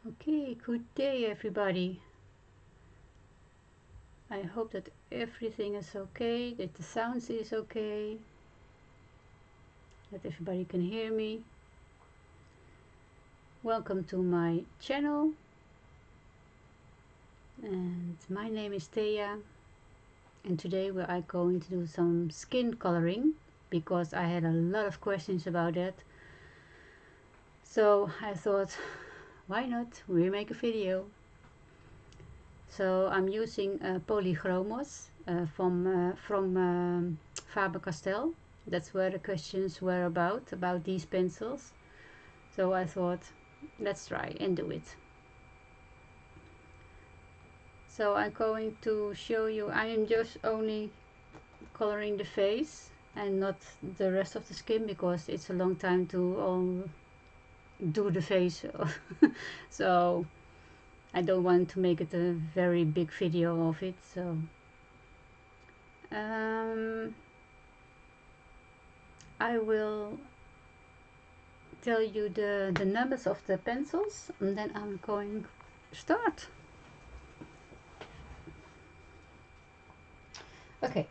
Okay, good day everybody. I hope that everything is okay, that the sound is okay, that everybody can hear me. Welcome to my channel, and my name is Thea, and today we are going to do some skin coloring because I had a lot of questions about that. So I thought, why not? We make a video. So I'm using polychromos from Faber-Castell. That's where the questions were about these pencils. So I thought, let's try and do it. So I'm going to show you, I am just only coloring the face and not the rest of the skin because it's a long time to do the face. So I don't want to make it a very big video of it. So I will tell you the numbers of the pencils and then I'm going to start. Okay,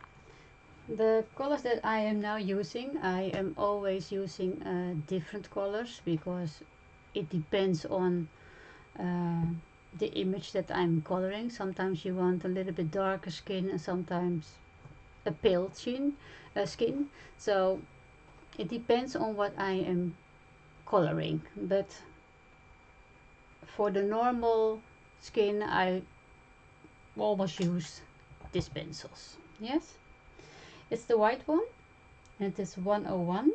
the colors that I am now using, I am always using different colors because it depends on the image that I'm coloring. Sometimes you want a little bit darker skin and sometimes a pale skin. So it depends on what I am coloring, but for the normal skin I almost use these pencils. Yes, it's the white one and it is 101.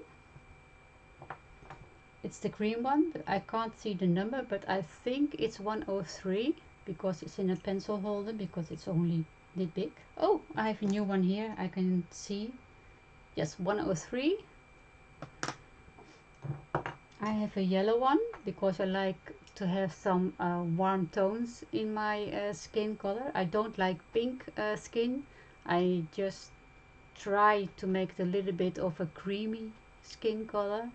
It's the green one, but I can't see the number, but I think it's 103 because it's in a pencil holder because it's only this big. Oh, I have a new one here. I can see. Yes, 103. I have a yellow one because I like to have some warm tones in my skin color. I don't like pink skin. I just try to make it a little bit of a creamy skin color.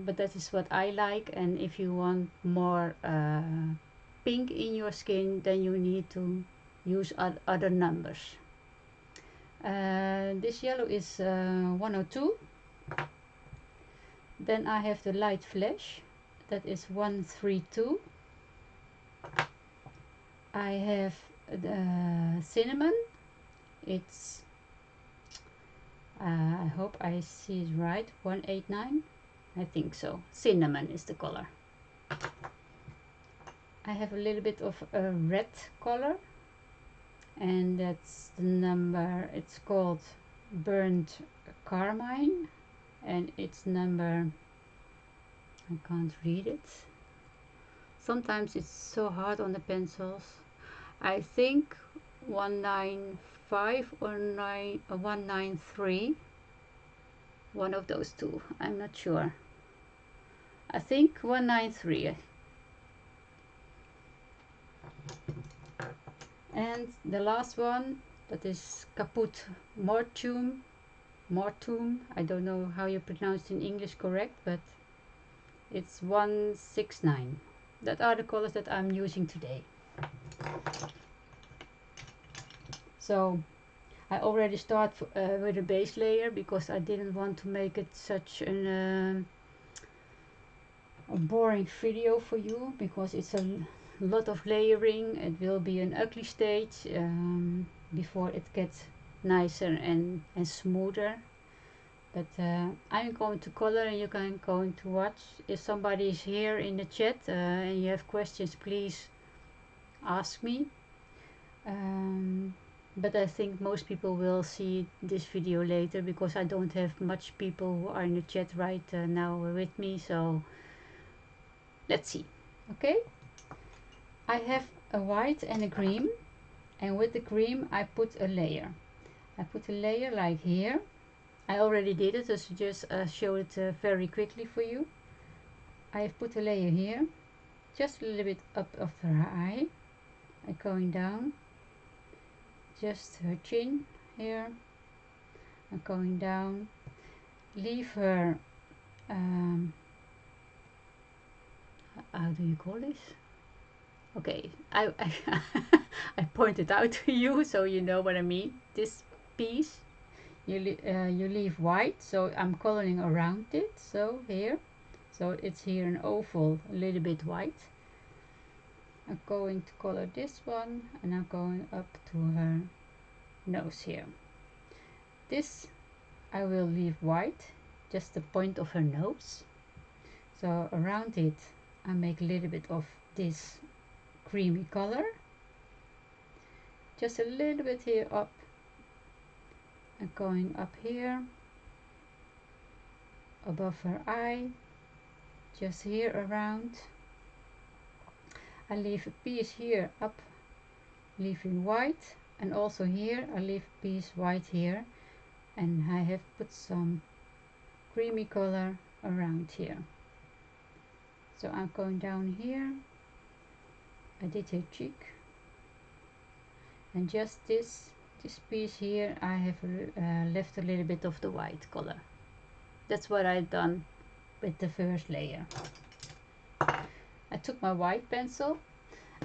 But that is what I like, and if you want more pink in your skin, then you need to use other numbers. This yellow is 102. Then I have the light flesh, that is 132. I have the cinnamon, it's I hope I see it right, 189. I think so. Cinnamon is the color. I have a little bit of a red color, and that's the number. It's called burnt carmine, and it's number, I can't read it. Sometimes it's so hard on the pencils. I think 195 or 193. One of those two. I'm not sure. I think 193. And the last one, that is caput mortuum. I don't know how you pronounce it in English correct, but it's 169. That are the colors that I'm using today. So I already start with a base layer because I didn't want to make it such a boring video for you, because it's a lot of layering. It will be an ugly stage before it gets nicer and smoother. But I'm going to color and you can going to watch. If somebody is here in the chat and you have questions, please ask me. But I think most people will see this video later because I don't have much people who are in the chat right now with me. So let's see. Okay, I have a white and a green, and with the green I put a layer. I put a layer like here. I already did it, so just show it very quickly for you. I have put a layer here, just a little bit up of her eye, and going down, just her chin here, and going down, leave her how do you call this? Okay, I pointed out to you so you know what I mean. This piece you leave white, so I'm coloring around it. So here, so it's here an oval, a little bit white. I'm going to color this one, and I'm going up to her nose here. This I will leave white, just the point of her nose. So around it I make a little bit of this creamy color, just a little bit here up, and going up here above her eye, just here around. I leave a piece here up, leaving white, and also here I leave a piece white here, and I have put some creamy color around here. So I'm going down here, I did her cheek, and just this piece here I have left a little bit of the white color. That's what I've done with the first layer. I took my white pencil,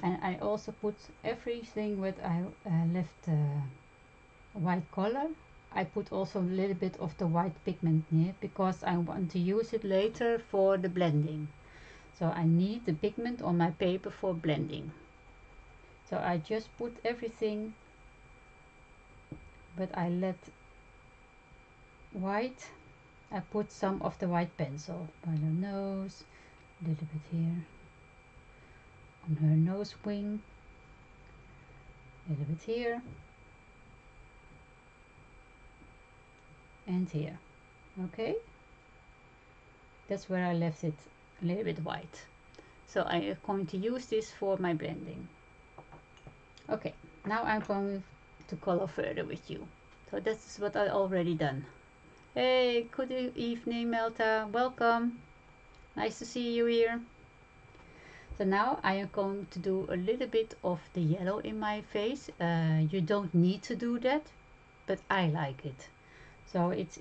and I also put everything what I left white color. I put also a little bit of the white pigment here because I want to use it later for the blending. So I need the pigment on my paper for blending. So I just put everything, but I let white. I put some of the white pencil by the nose, a little bit here on her nose wing, a little bit here, and here. Okay, that's where I left it a little bit white. So I am going to use this for my blending. Okay, now I'm going to color further with you. So that's what I already done. Hey, good evening, Melta. Welcome. Nice to see you here. So now I am going to do a little bit of the yellow in my face. You don't need to do that, but I like it. So it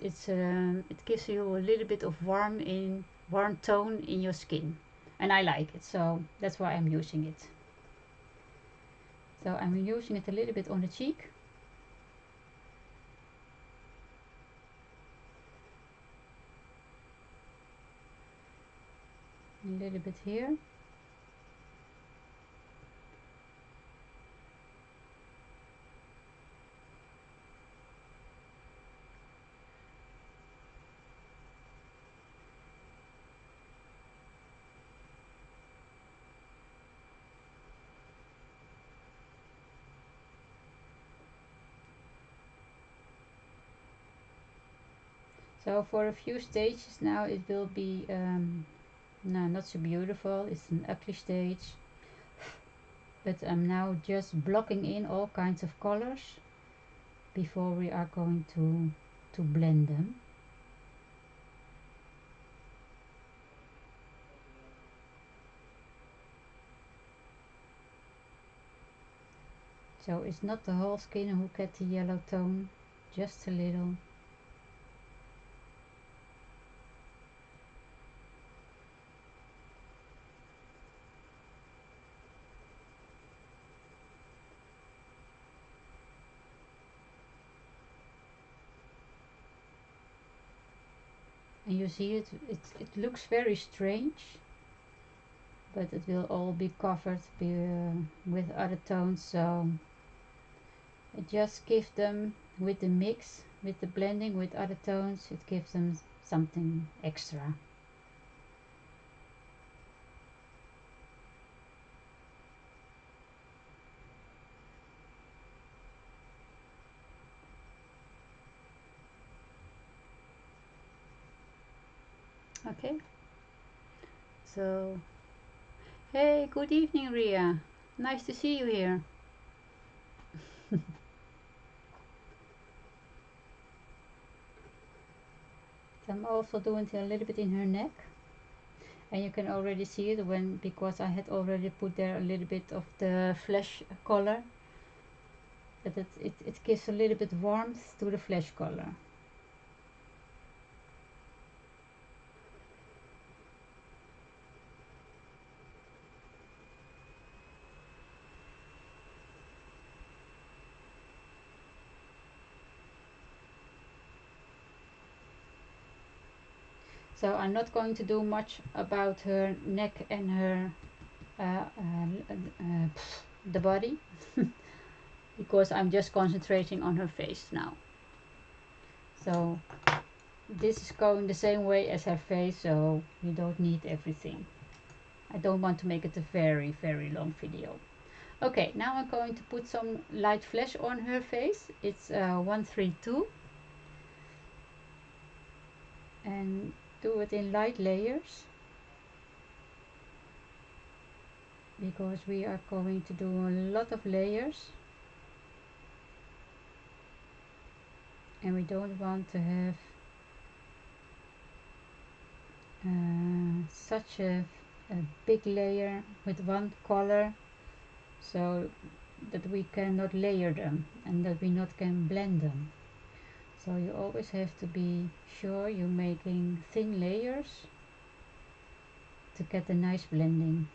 gives you a little bit of warm tone in your skin, and I like it. So that's why I'm using it. So I'm using it a little bit on the cheek. A little bit here. So for a few stages now it will be no, not so beautiful. It's an ugly stage, but I'm now just blocking in all kinds of colors before we are going to blend them. So it's not the whole skin who gets the yellow tone, just a little. And you see it looks very strange, but it will all be covered with other tones. So it just gives them, with the mix, with the blending with other tones, it gives them something extra. Okay, so hey, good evening, Ria. Nice to see you here. I'm also doing it a little bit in her neck, and you can already see it because I had already put there a little bit of the flesh color, that it gives a little bit warmth to the flesh color. So I'm not going to do much about her neck and her the body because I'm just concentrating on her face now. So this is going the same way as her face, so you don't need everything. I don't want to make it a very long video. Okay, now I'm going to put some light flash on her face. It's 132 and do it in light layers because we are going to do a lot of layers and we don't want to have such a big layer with one color, so that we cannot layer them and that we not can blend them. So you always have to be sure you're making thin layers to get a nice blending.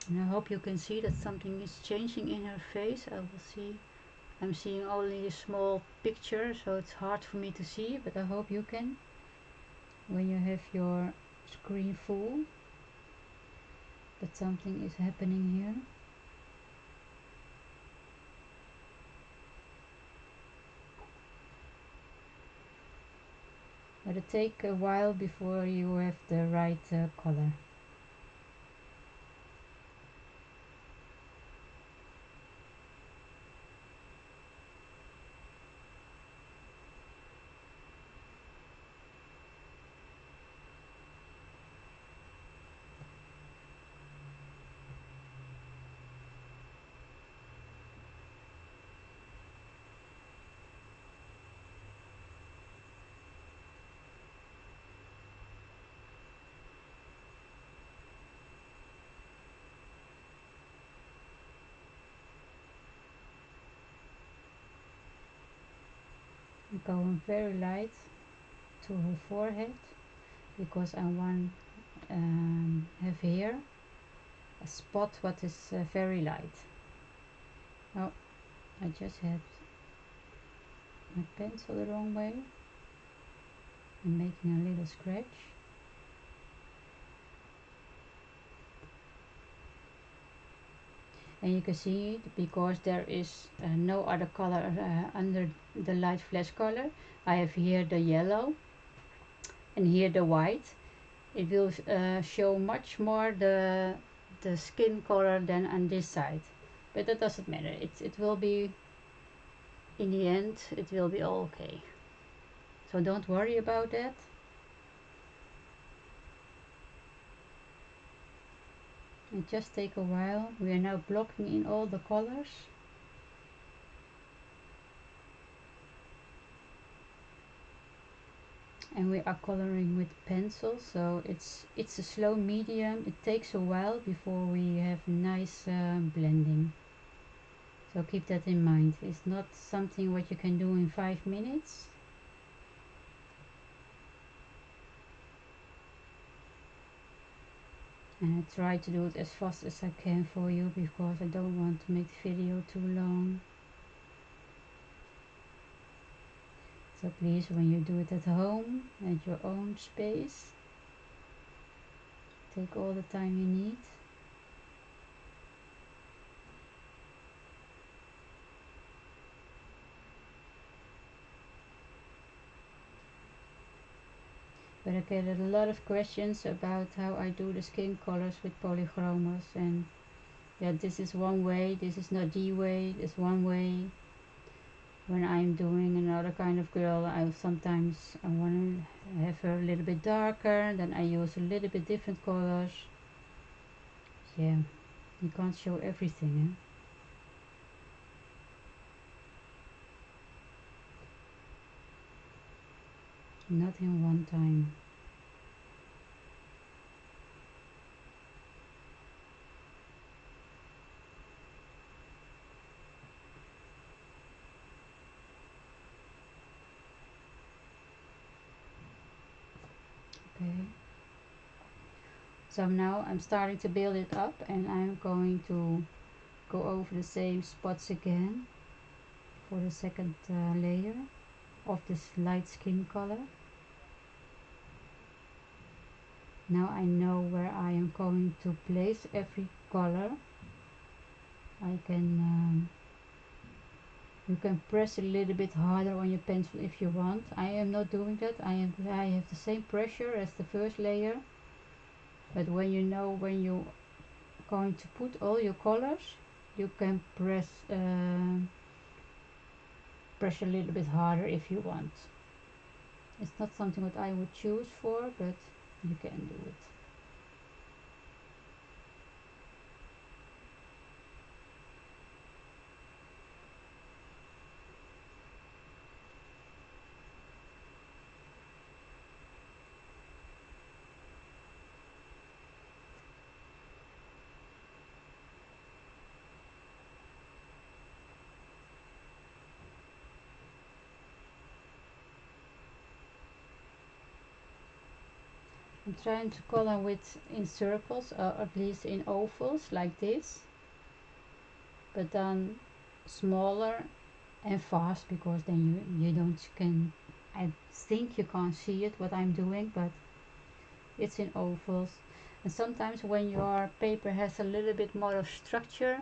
And I hope you can see that something is changing in her face. I will see. I'm seeing only a small picture, so it's hard for me to see, but I hope you can when you have your screen full, that something is happening here. But it takes a while before you have the right color. I'm going very light to her forehead because I want have here a spot what is very light. Oh, I just had my pencil the wrong way. I'm making a little scratch. And you can see it because there is no other color under the light flash color. I have here the yellow and here the white. It will show much more the skin color than on this side, but that doesn't matter. It will be, in the end it will be all okay, so don't worry about that. It just take a while. We are now blocking in all the colors. And we are coloring with pencil, so it's a slow medium. It takes a while before we have nice blending, so keep that in mind. It's not something what you can do in 5 minutes. And I try to do it as fast as I can for you because I don't want to make the video too long. So please, when you do it at home, at your own space, take all the time you need. But I get a lot of questions about how I do the skin colors with polychromos, and yeah, this is one way, this is not the way, it's one way. When I'm doing another kind of girl, I want to have her a little bit darker, then I use a little bit different colors. Yeah, you can't show everything, not in one time. Okay, so now I'm starting to build it up, and I'm going to go over the same spots again for the second layer. of this light skin color. Now I know where I am going to place every color. I can you can press a little bit harder on your pencil if you want. I am not doing that. I have the same pressure as the first layer, but when you know when you're going to put all your colors, you can press a little bit harder if you want. It's not something that I would choose for, but you can do it. I'm trying to color in circles, or at least in ovals like this, but then smaller and fast, because then you don't can, I think you can't see it what I'm doing, but it's in ovals. And sometimes when your paper has a little bit more of structure,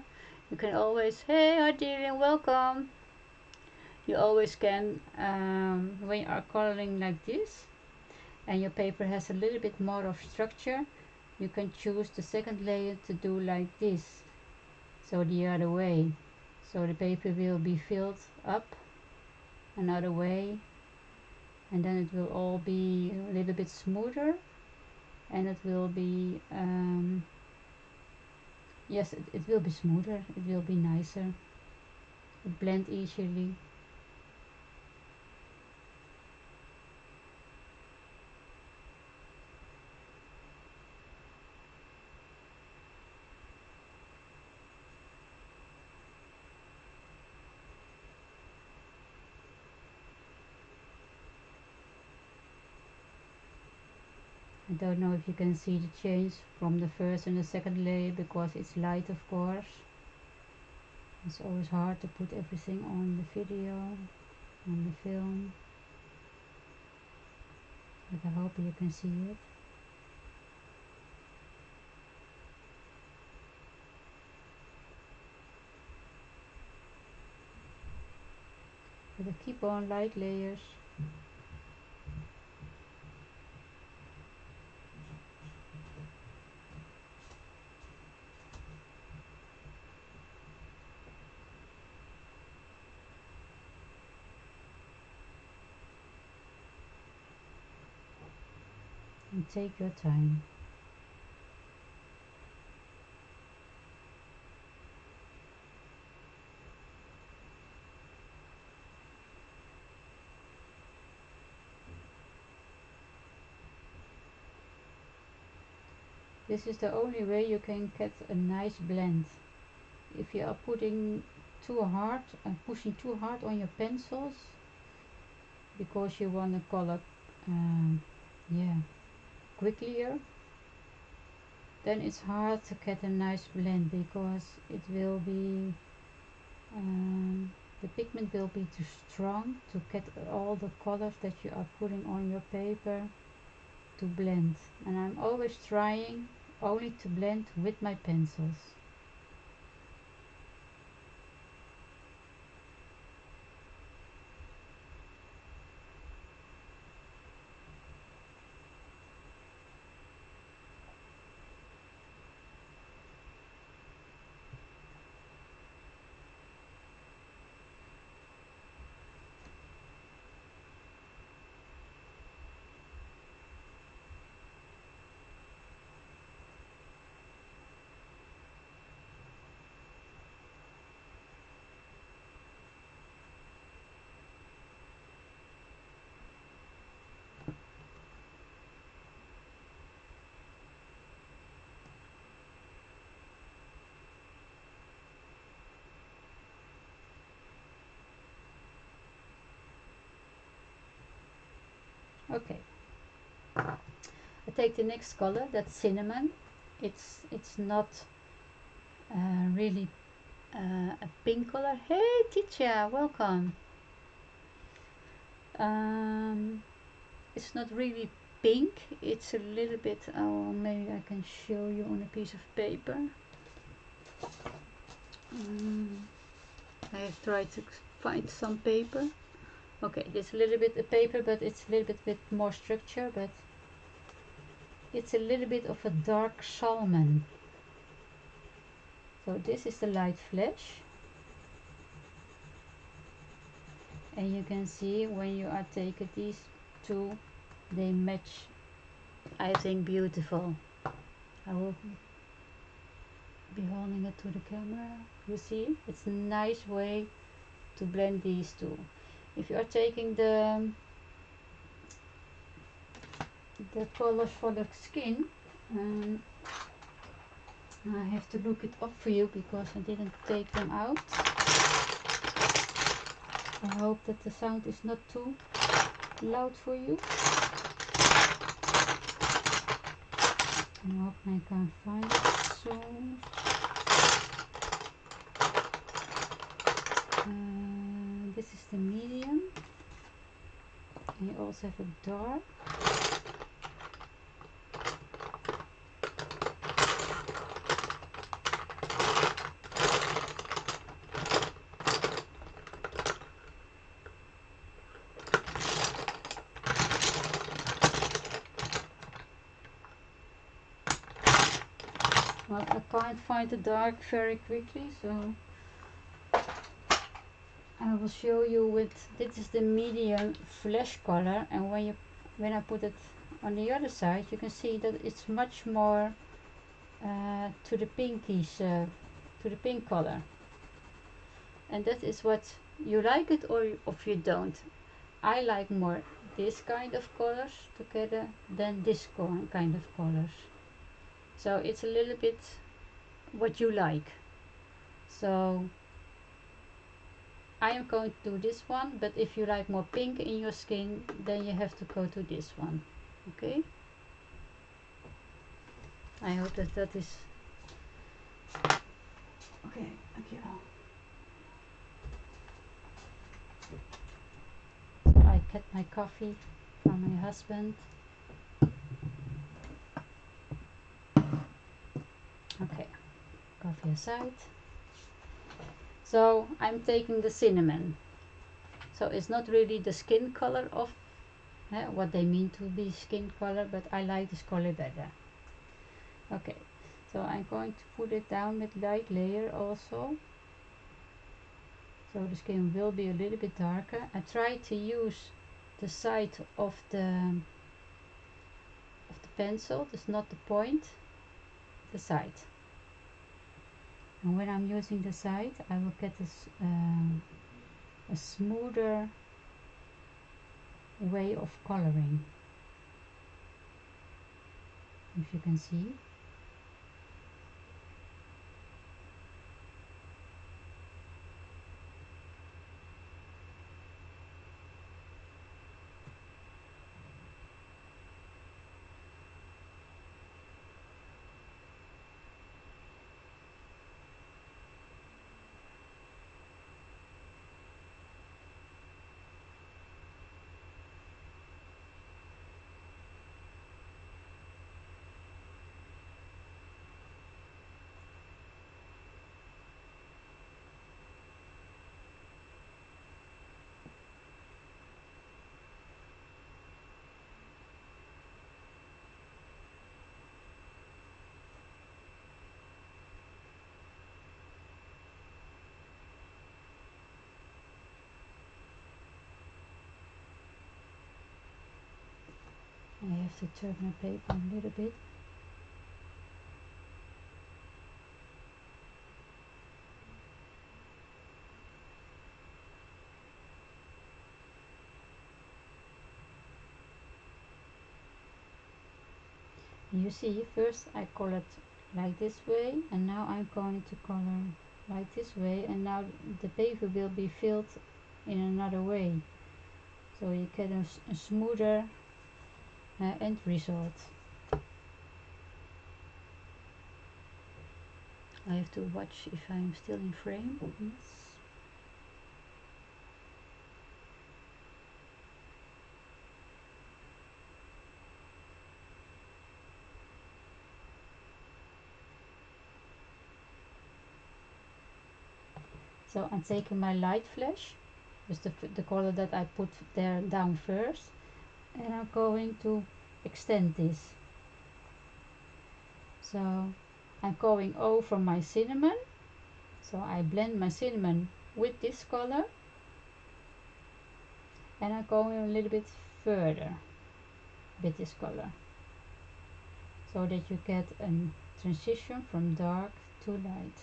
you can always, hey Ardelia, welcome. You always can, when you are coloring like this and your paper has a little bit more of structure, you can choose the second layer to do like this, so the other way, so the paper will be filled up another way, and then it will all be a little bit smoother, and it will be yes, it will be smoother, it will be nicer, it blend easily. I don't know if you can see the change from the first and the second layer, because it's light, of course. It's always hard to put everything on the video, on the film, but I hope you can see it. But I keep on light layers. And take your time. This is the only way you can get a nice blend. If you are putting too hard and pushing too hard on your pencils because you want to color yeah, quicker, then it's hard to get a nice blend, because it will be the pigment will be too strong to get all the colors that you are putting on your paper to blend. And I'm always trying only to blend with my pencils. Okay, I take the next color, that's cinnamon. It's not really a pink color. Hey teacher, welcome. It's not really pink, it's a little bit, oh, maybe I can show you on a piece of paper. I have tried to find some paper. Okay, it's a little bit a paper, but it's a little bit with more structure, but it's a little bit of a dark salmon. So this is the light flesh, and you can see when you are taking these two, they match, I think, beautiful. I will be holding it to the camera. You see, it's a nice way to blend these two. If you are taking the colors for the skin, I have to look it up for you because I didn't take them out. I hope that the sound is not too loud for you. I hope I can find it soon. This is the medium. And you also have a dark. Well, I can't find the dark very quickly, so I will show you with, this is the medium flesh color, and when I put it on the other side, you can see that it's much more to the pinkish, to the pink color. And that is what you like it or if you don't. I like more this kind of colors together than this kind of colors. So it's a little bit what you like. So I am going to do this one, but if you like more pink in your skin, then you have to go to this one. Okay? I hope that that is okay. Dankjewel. I get my coffee from my husband. Okay, coffee aside. So I'm taking the cinnamon. So it's not really the skin color of what they mean to be skin color, but I like this color better. Okay, so I'm going to put it down with light layer also. So the skin will be a little bit darker. I try to use the side of the pencil, it's not the point, the side. And when I'm using the side, I will get this a smoother way of coloring, if you can see. I have to turn my paper a little bit. You see, first I colored like this way, and now I'm going to color like this way, and now the paper will be filled in another way. So you get a smoother end result. I have to watch if I'm still in frame. Yes. So I'm taking my light flash, with the color that I put there down first, and I'm going to extend this. So I'm going over my cinnamon, so I blend my cinnamon with this color, and I'm going a little bit further with this color, so that you get a transition from dark to light.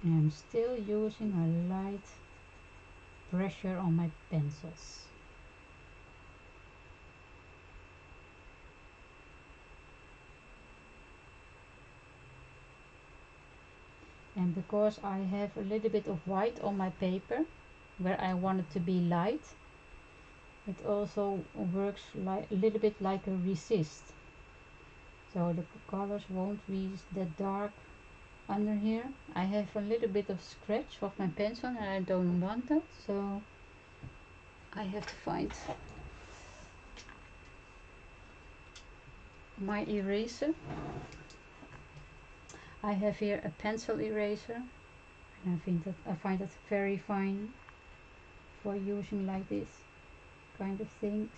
And I'm still using a light pressure on my pencils. And because I have a little bit of white on my paper where I want it to be light, it also works like a little bit like a resist, so the colors won't be that dark under here. I have a little bit of scratch of my pencil and I don't want that, so I have to find my eraser. I have here a pencil eraser, and I find that very fine for using like this kind of things.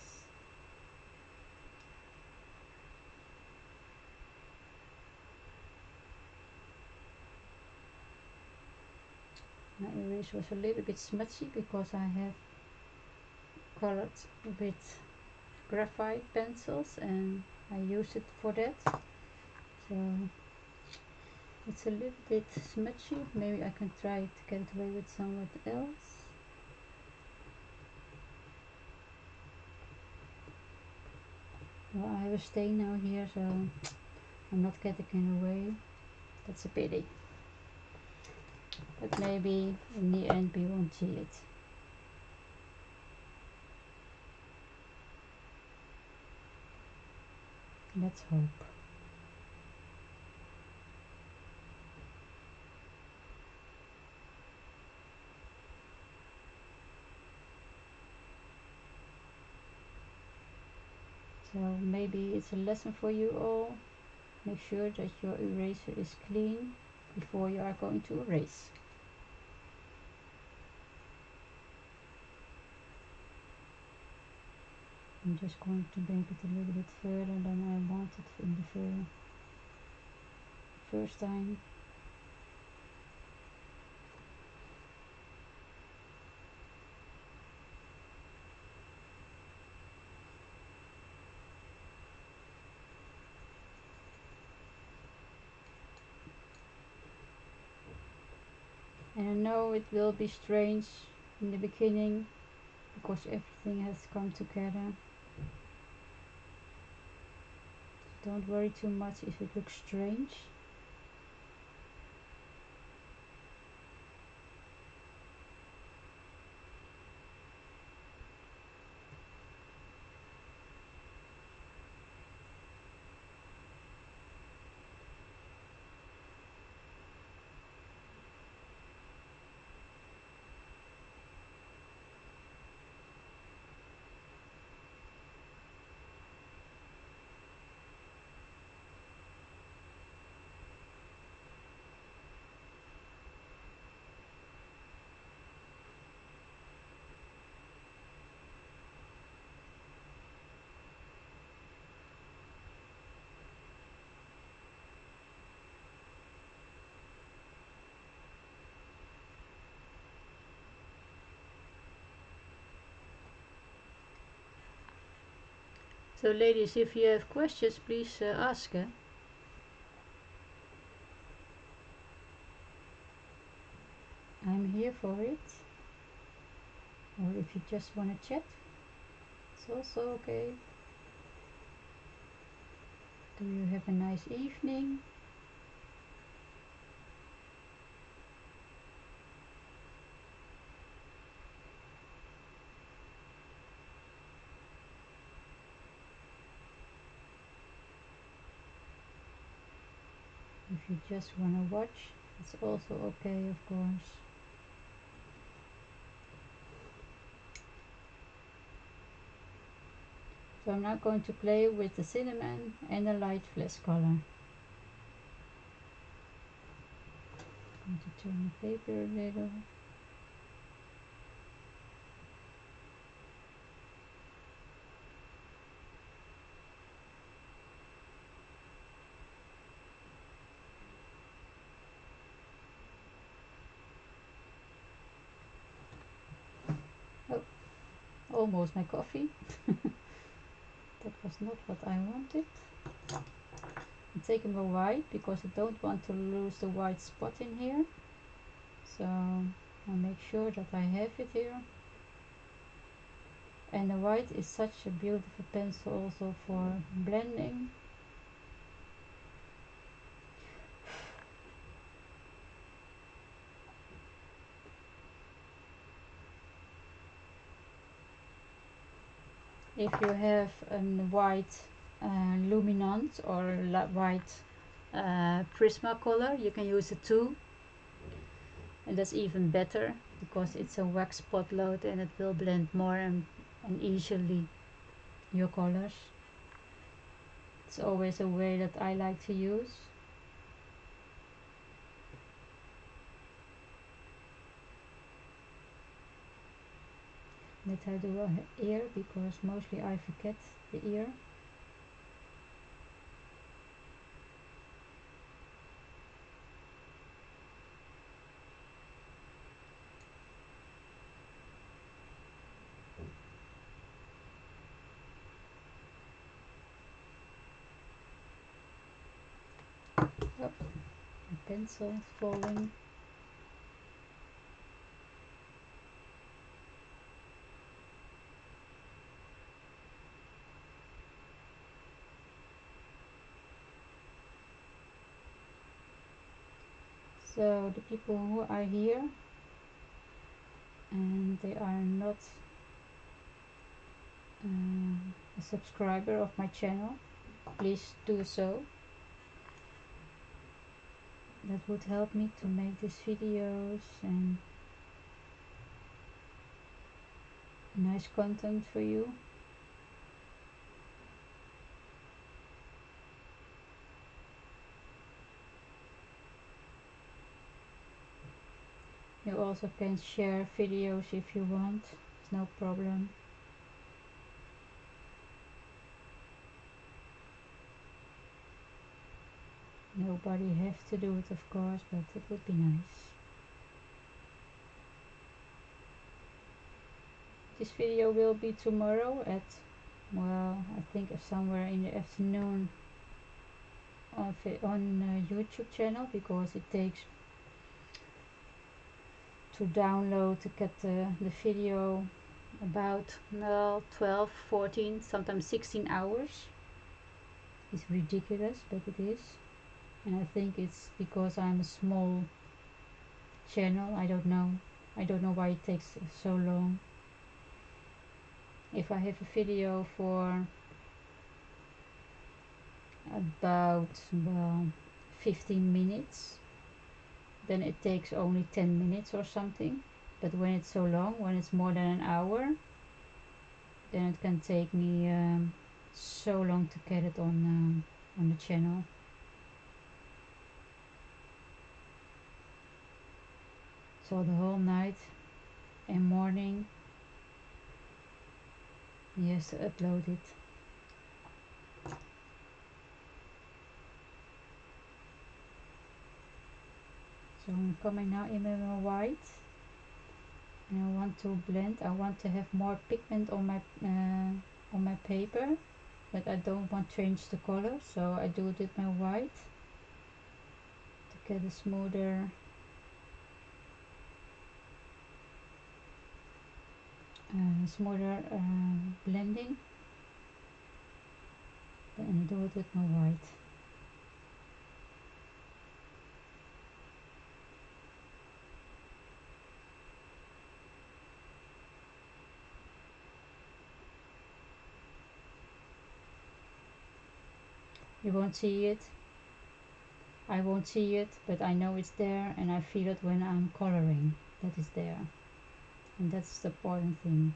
My eraser was a little bit smudgy because I have colored with graphite pencils and I use it for that, so it's a little bit smudgy. Maybe I can try to get it away with somewhat else. Well, I have a stain now here, so I'm not getting it away. That's a pity, but maybe in the end we won't see it. Let's hope. So maybe it's a lesson for you all. Make sure that your eraser is clean before you are going to erase. I'm just going to make it a little bit further than I wanted in the first time. And I know it will be strange in the beginning because everything has come together. Don't worry too much if it looks strange. So ladies, if you have questions, please ask. I'm here for it. Or if you just want to chat, it's also okay. Do you have a nice evening? If you just want to watch, it's also okay, of course. So I'm now going to play with the cinnamon and the light flesh color. I'm going to turn the paper a little. Oh, almost my coffee. That was not what I wanted. I'm taking the white because I don't want to lose the white spot in here. So I'll make sure that I have it here. And the white is such a beautiful pencil also for blending. If you have a white luminant or white Prismacolor, you can use it too, and that's even better because it's a wax spot load and it will blend more and easily your colors. It's always a way that I like to use. That I do a ear because mostly I forget the ear. Oh, my pencil is falling. So the people who are here and they are not a subscriber of my channel, please do so. That would help me to make these videos and nice content for you. You also can share videos if you want, it's no problem. Nobody has to do it, of course, but it would be nice. This video will be tomorrow at, well, I think somewhere in the afternoon on YouTube channel, because it takes to download to get the video about 12, 14, sometimes 16 hours. It's ridiculous, but it is. And I think it's because I'm a small channel. I don't know why it takes so long. If I have a video for about, well, 15 minutes, then it takes only 10 minutes or something. But when it's so long, when it's more than an hour, then it can take me so long to get it on the channel. So the whole night and morning he has to upload it. So I'm coming now in with my white, and I want to blend. I want to have more pigment on my paper, but I don't want to change the color, so I do it with my white to get a smoother blending. And I do it with my white. You won't see it, I won't see it, but I know it's there, and I feel it when I'm coloring that it's there, and that's the important thing.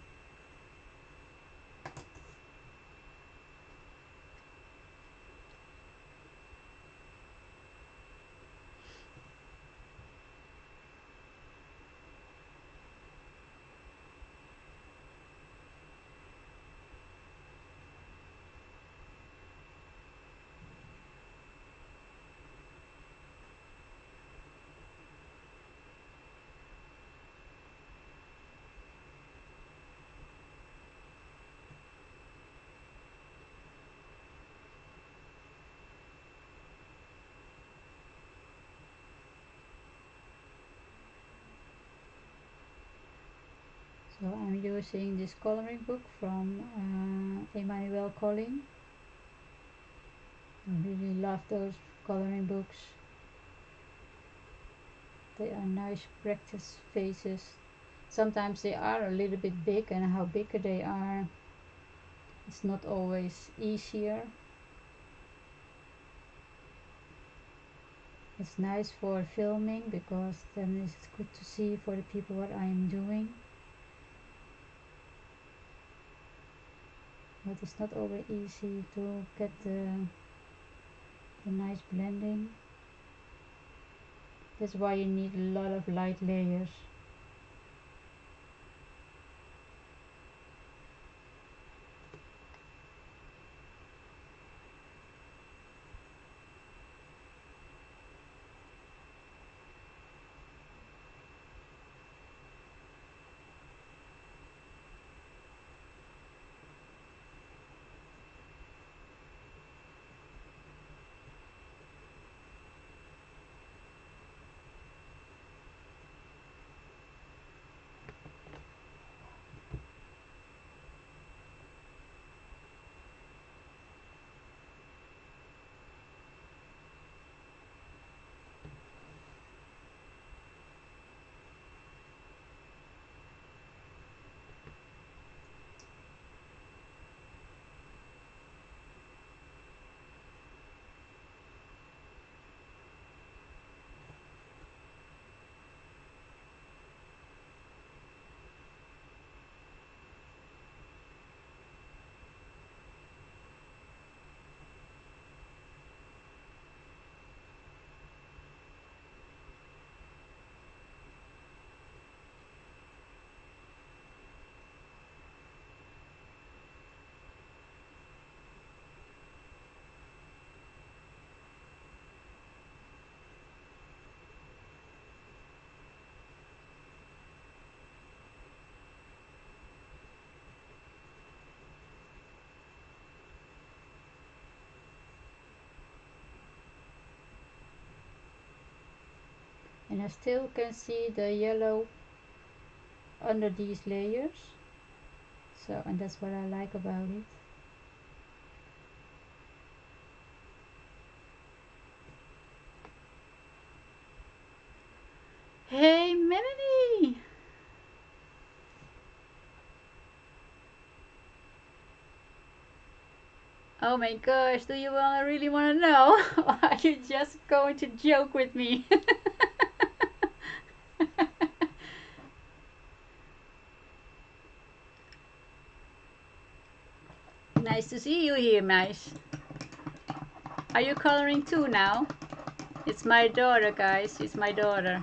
So I'm using this coloring book from Emmanuel Colling. I really love those coloring books. They are nice practice phases. Sometimes they are a little bit big, and how bigger they are, it's not always easier. It's nice for filming because then it's good to see for the people what I am doing. But it's not always easy to get the nice blending. That's why you need a lot of light layers. And I still can see the yellow under these layers. So, and that's what I like about it. Hey Melanie! Oh my gosh, do you really want to know? Or are you just going to joke with me? Nice to see you here, Mice. Are you coloring too now? It's my daughter, guys. It's my daughter.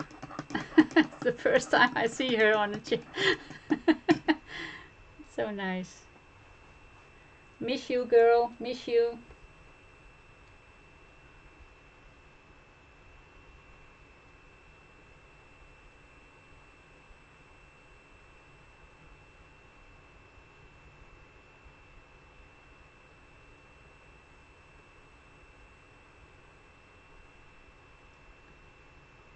It's the first time I see her on the chair. So nice. Miss you, girl. Miss you.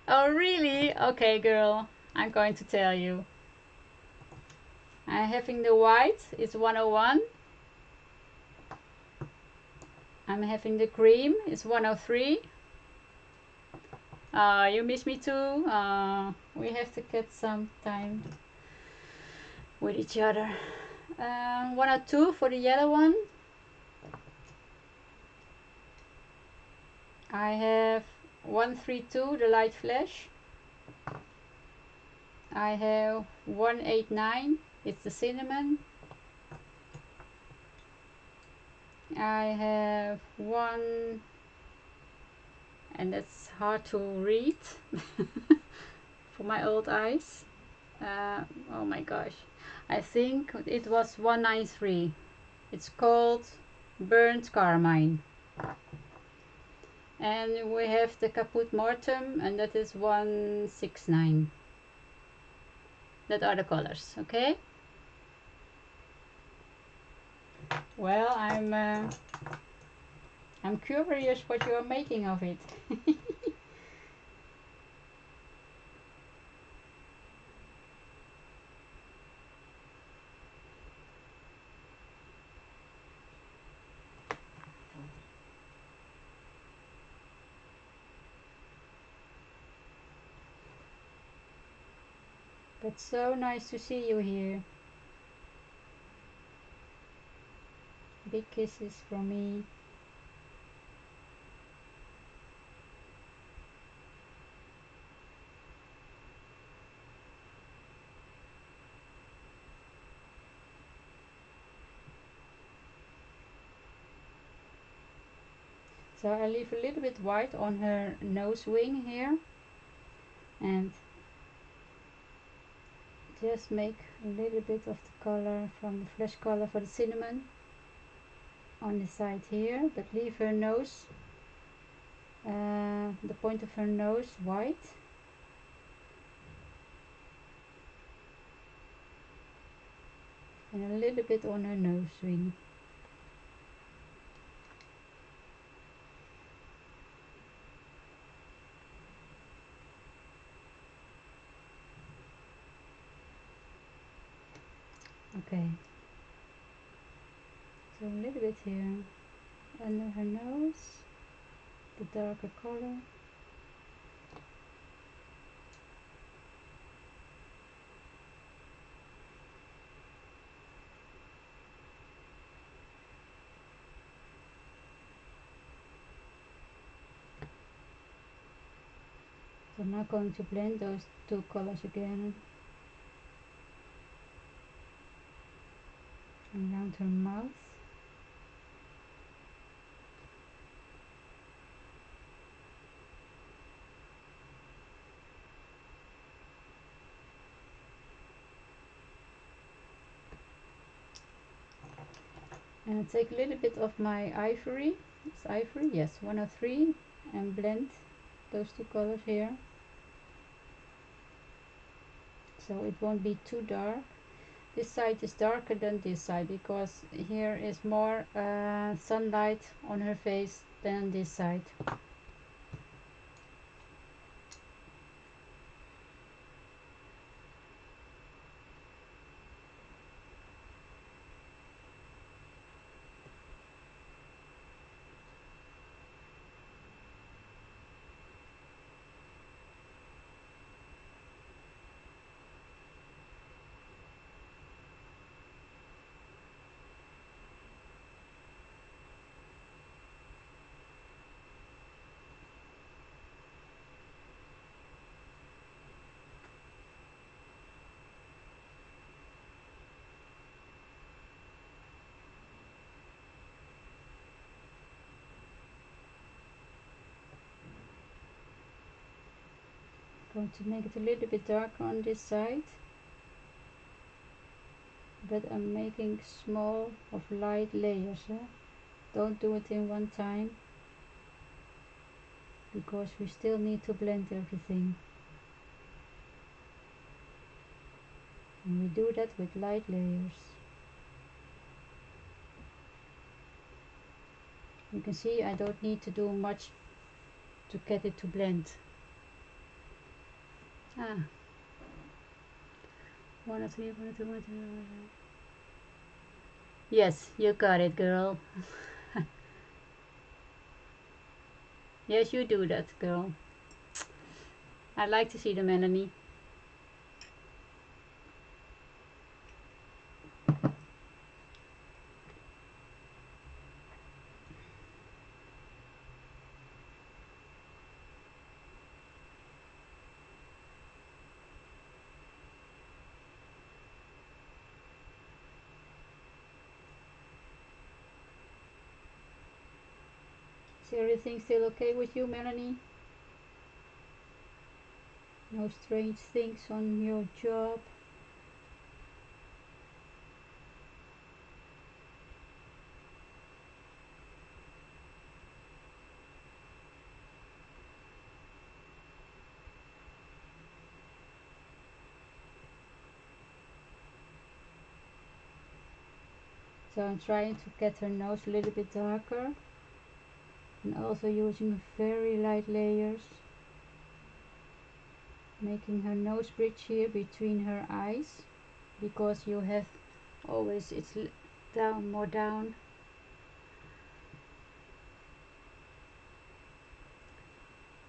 Oh, really? Okay, girl. I'm going to tell you. I'm having the white. It's 101. I'm having the cream. It's 103. You miss me too. We have to get some time with each other. 102 for the yellow one. I have 132, the light flash. I have 189, it's the cinnamon. I have one, and it's hard to read for my old eyes. Oh my gosh, I think it was 193. It's called Burnt Carmine. And we have the Caput Mortem, and that is 169. That are the colors, okay? Well, I'm curious what you are making of it. But so nice to see you here. Big kisses from me. So I leave a little bit white on her nose wing here, and just make a little bit of the color from the flesh color for the cinnamon on the side here, but leave her nose, the point of her nose white. And a little bit on her nose ring. Okay. So a little bit here under her nose, the darker color. So I'm now going to blend those two colors again around her mouth. And I take a little bit of my ivory, it's ivory, yes, 103, and blend those two colors here. So it won't be too dark. This side is darker than this side because here is more sunlight on her face than this side. Going to make it a little bit darker on this side, but I'm making small of light layers. Don't do it in one time because we still need to blend everything, and we do that with light layers. You can see I don't need to do much to get it to blend. Ah, 103, 102, 102. Yes, you got it, girl. Yes, you do that, girl. I like to see the Melanie. Is everything still okay with you, Melanie? No strange things on your job? So I'm trying to get her nose a little bit darker, and also using very light layers, making her nose bridge here between her eyes, because you have always it's down, more down.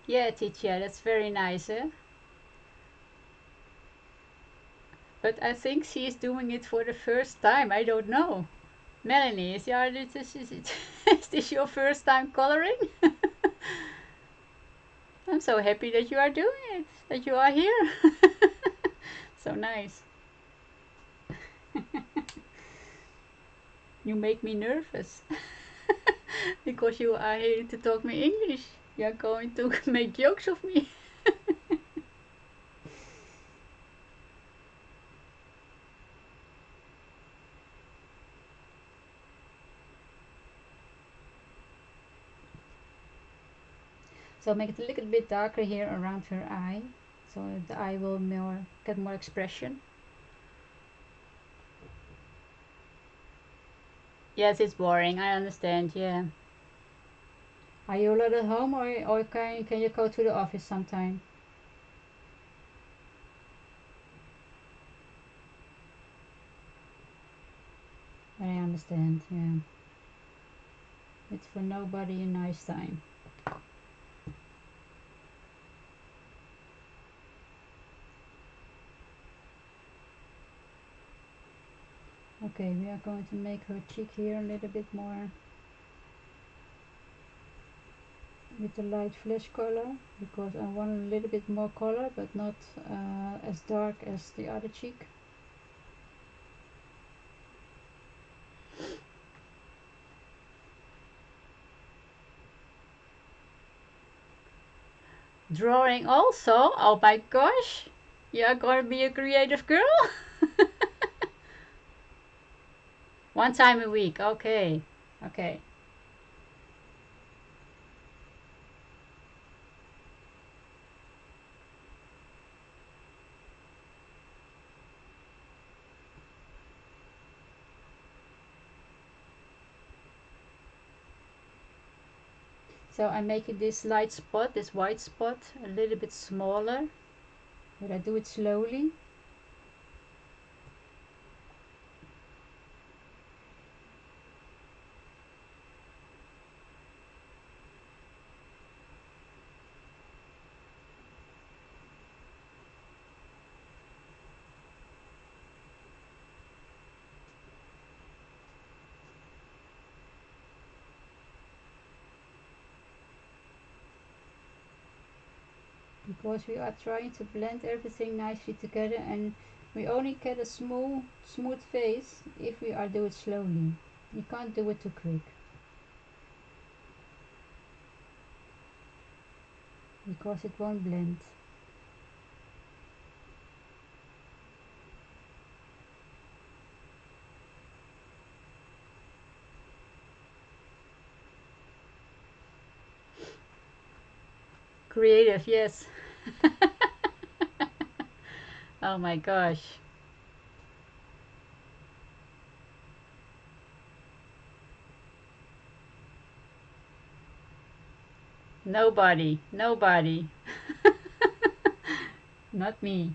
Yeah, Titia, that's very nice, eh? But I think she is doing it for the first time. I don't know. Melanie, is this your first time coloring? I'm so happy that you are doing it, that you are here. So nice. You make me nervous. Because you are here to talk me English. You are going to make jokes of me. So make it a little bit darker here around her eye, so the eye will get more expression. Yes, it's boring. I understand. Yeah. Are you a lot at home, or can you go to the office sometime? I understand. Yeah. It's for nobody a nice time. Okay, we are going to make her cheek here a little bit more with the light flesh color, because I want a little bit more color, but not as dark as the other cheek. Drawing also? Oh my gosh! You are going to be a creative girl? One time a week. Okay. Okay. So I'm making this light spot, this white spot, a little bit smaller, but I do it slowly. Because we are trying to blend everything nicely together, and we only get a smooth face if we are do it slowly. You can't do it too quick, because it won't blend. Creative, yes. Oh my gosh. Nobody, nobody. Not me.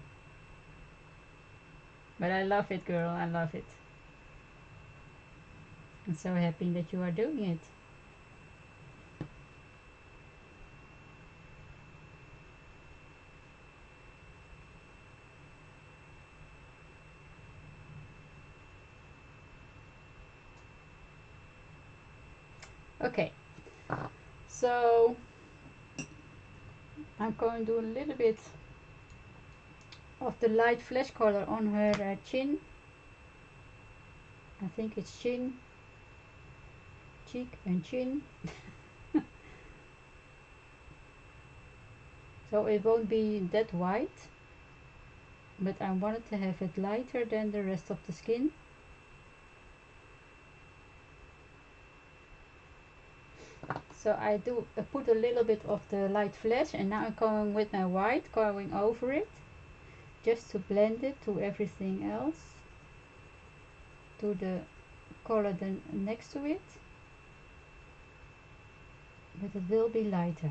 But I love it, girl. I love it. I'm so happy that you are doing it. Okay, so I'm going to do a little bit of the light flesh color on her chin. I think it's chin, cheek and chin. So it won't be that white, but I wanted to have it lighter than the rest of the skin. So I put a little bit of the light flash, and now I'm going with my white, going over it, just to blend it to everything else, to the color then next to it, but it will be lighter.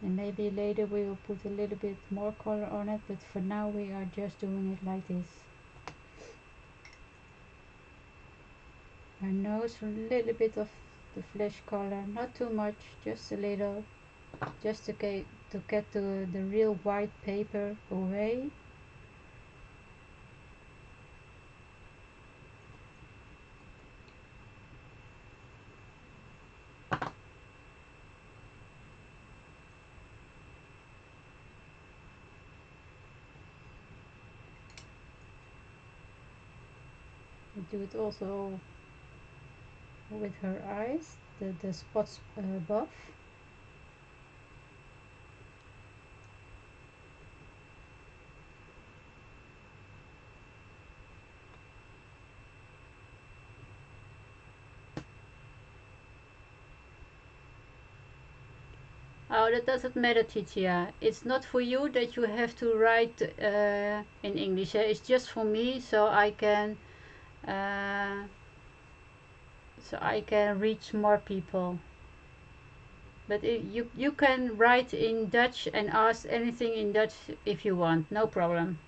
And maybe later we will put a little bit more color on it, but for now we are just doing it like this. Her nose, a little bit of the flesh color, not too much, just a little, just to get the real white paper away. We do it also with her eyes, the spots above. Oh, that doesn't matter, Titia. It's not for you that you have to write in English. It's just for me, so I can reach more people. But you can write in Dutch and ask anything in Dutch if you want. No problem.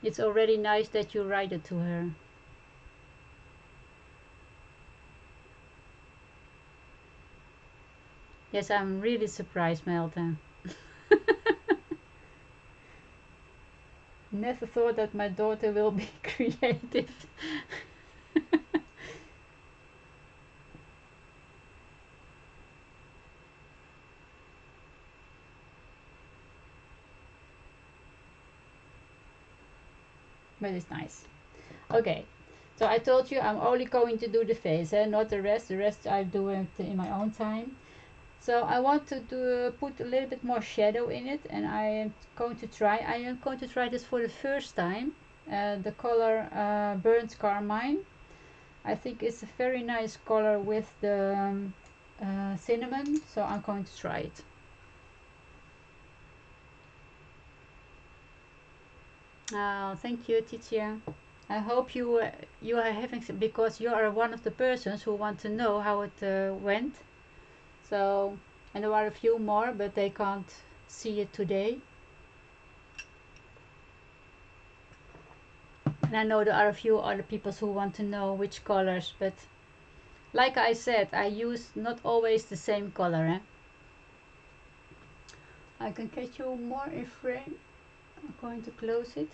It's already nice that you write it to her. Yes, I'm really surprised, Malte. Never thought that my daughter will be creative. But it's nice. Okay, so I told you I'm only going to do the face, not the rest. The rest I do it in my own time. So I want to put a little bit more shadow in it, and I am going to try this for the first time. The color Burnt Carmine. I think it's a very nice color with the cinnamon, so I'm going to try it. Oh, thank you, Titia. I hope you are having some, because you are one of the persons who want to know how it went. So, and there are a few more, but they can't see it today. And I know there are a few other people who want to know which colors, but like I said, I use not always the same color. I can catch you more in frame. I'm going to close it.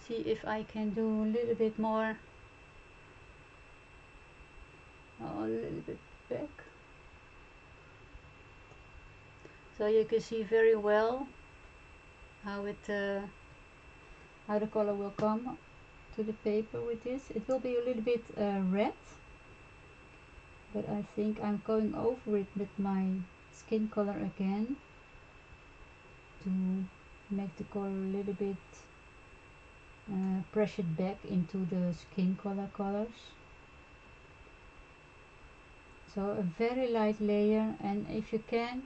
See if I can do a little bit more. A little bit back. So you can see very well how the color will come to the paper with this. It will be a little bit red, but I think I'm going over it with my skin color again to make the color a little bit pressured back into the skin color colors. So a very light layer, and if you can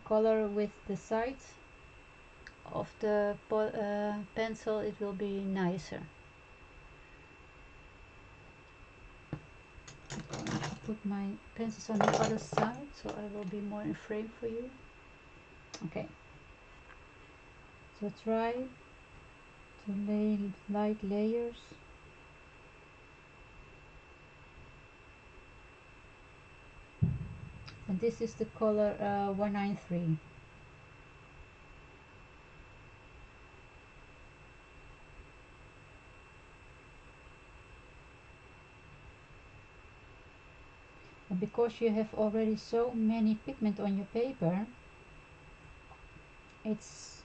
color with the sides of the pencil, it will be nicer. I'm going to put my pencils on the other side so I will be more in frame for you. Okay, so try to lay light layers. And this is the color 193. And because you have already so many pigment on your paper, it's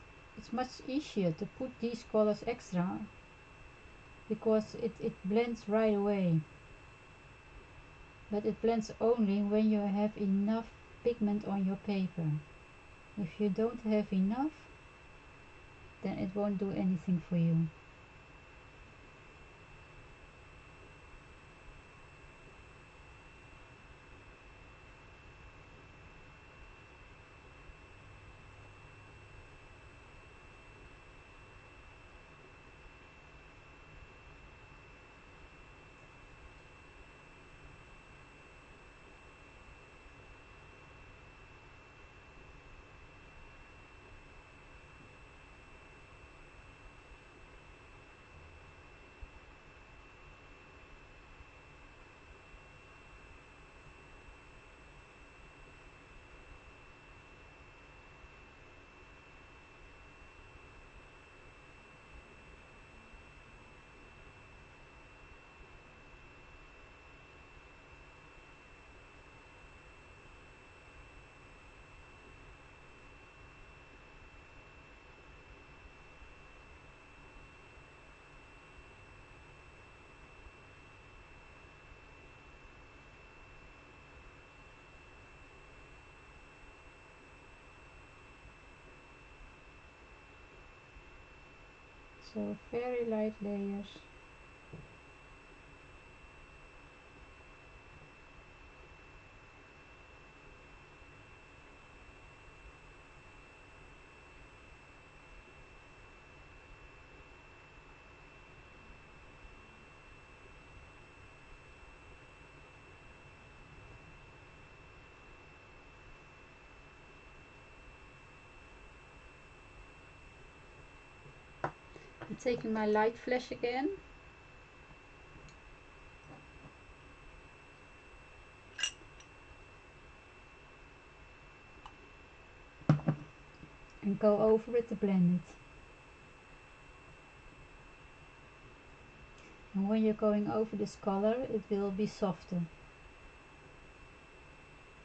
much easier to put these colors extra, because it blends right away. But it blends only when you have enough pigment on your paper. If you don't have enough, then it won't do anything for you. So very light layers. I'm taking my light flash again. And go over it to blend it. And when you're going over this color, it will be softer.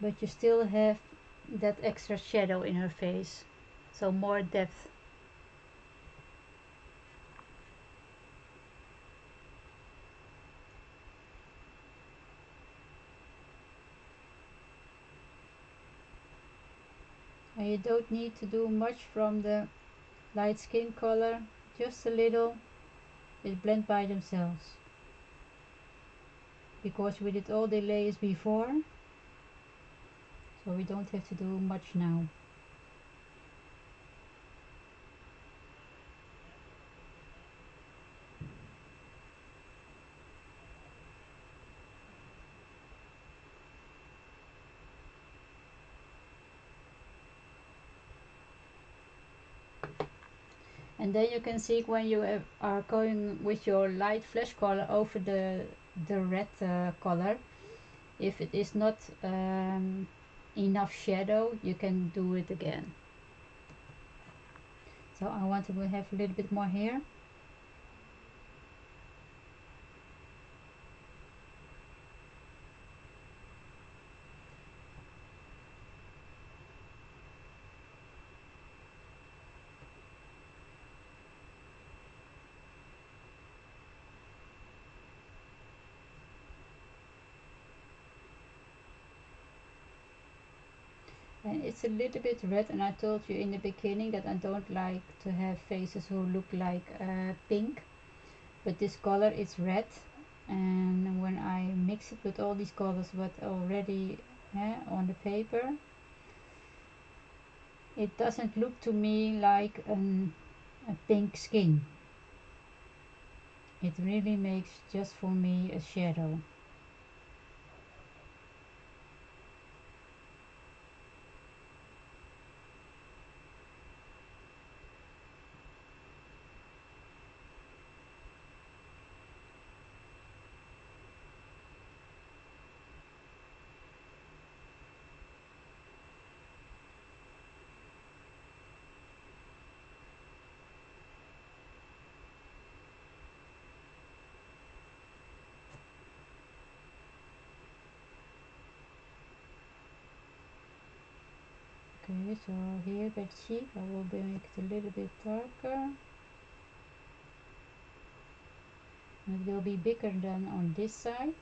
But you still have that extra shadow in her face. So more depth. And you don't need to do much from the light skin color, just a little. It blend by themselves. Because we did all the layers before, so we don't have to do much now. And then you can see when you are going with your light flash color over the red color, if it is not enough shadow, you can do it again. So I want to have a little bit more here. And it's a little bit red, and I told you in the beginning that I don't like to have faces who look like pink, but this color is red, and when I mix it with all these colors but already on the paper, it doesn't look to me like a pink skin. It really makes just for me a shadow. Okay, so here the cheek I will make it a little bit darker. It will be bigger than on this side.